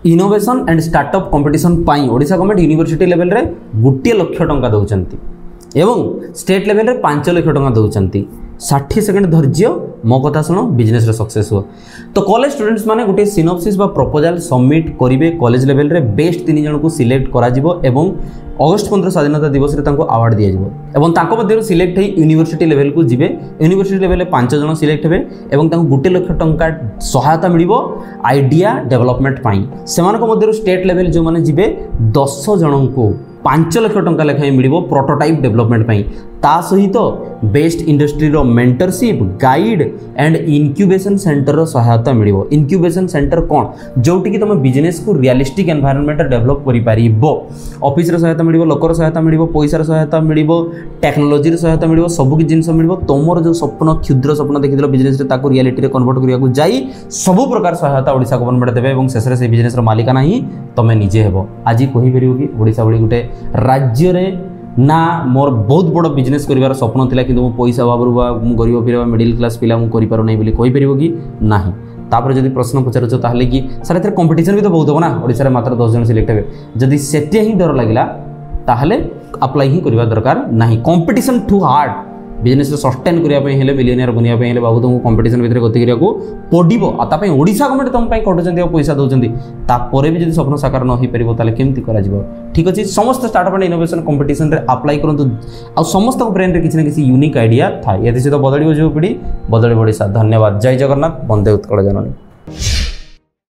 Innovation and startup competition pi Odisha government university level रे 1 लाख टंका दउचंती एवं स्टेट लेवल रे 5 लाख टंका दउचंती 60 सेकेंड धैर्य मो कथा शुण बिजनेस सक्सेस हो। तो कॉलेज स्टूडेंट्स माने गोटे सिनॉप्सिस बा प्रपोजल सबमिट करेंगे कॉलेज लेवल रे बेस्ट 3 जन को सिलेक्ट करा जिवो एवं अगस्त 15 स्वाधीनता दिवस रे तांको अवार्ड दिया जिवो एवं तांको मध्य सिलेक्ट है यूनिवर्सिटी लेवल को जिवे यूनिवर्सिटी लेवल रे 5 जन सिलेक्ट हेबे एवं तांको 1 लाख टंका सहायता मिलिबो आइडिया डेवलपमेंट पाई सेमानको मध्य स्टेट लेवल जो माने जिवे 10 जन को 5 लाख टंका लेखाएं मिलिबो प्रोटोटाइप डेवलपमेंट पाई ता सहित बेस्ट इंडस्ट्री रो mentorship guide and incubation centre रो सहायता मिलिबो। इनक्यूबेशन सेंटर कोन जोटी कि तुम बिजनेस को रियलिस्टिक एनवायरनमेंट डेवलप करि पारिबो ऑफिस रो सहायता मिलिबो लोकर सहायता मिलिबो पैसा रो सहायता मिलिबो टेक्नोलॉजी रो सहायता मिलिबो सब कि जिंस मिलिबो तोमर जो स्वप्न क्षुद्र स्वप्न देखिदिलो बिजनेस रे ताको रियलिटी रे कन्वर्ट करिया को जाई सब प्रकार सहायता ओडिशा गवर्नमेंट देबे एवं शेष रे से बिजनेस रो मालिकाना ही तमे निजे हेबो। आज कहि परिबो कि ओडिशा बडी गुटे राज्य रे ना मोर बहुत बड़ बिजनेस करिवार स्वप्न थिला किंतु पैसा अभाव मु गरीब फिर मिडिल क्लास पिला मु करि पारो नै बोली कहि परिबो कि नाही। तापर जदि प्रश्न पचारुछ ताहले कि सर एथरे कंपटीशन भी तो बहुत हो ना ओडिसा रे मात्र 10 जन सिलेक्ट हेबे जदि सेते ही डर लागिला ताहले अप्लाई ही करिवा दरकार नाही। Competition too hard business sustain करने मिलियनियर बनवाई हेले बाबू तुमको कंपटीशन भितर गति करा पड़ो आतापाई ओडिशा गवर्नमेंट तुम खटुच्च पैसा दौरान तापर भी जब स्वप्न साकार न हो पारे केमती कर ठीक अच्छे समस्त स्टार्टअप एंड इनोवेशन कंपटीशन रे अप्लाई करूँ आ समस्त ब्रेन रे किसी ना किसी यूनिक आइडिया था ये सहित बदल जो पीढ़ी बदल ओडिशा। धन्यवाद। जय जगन्नाथ। वंदे उत्कल जननी।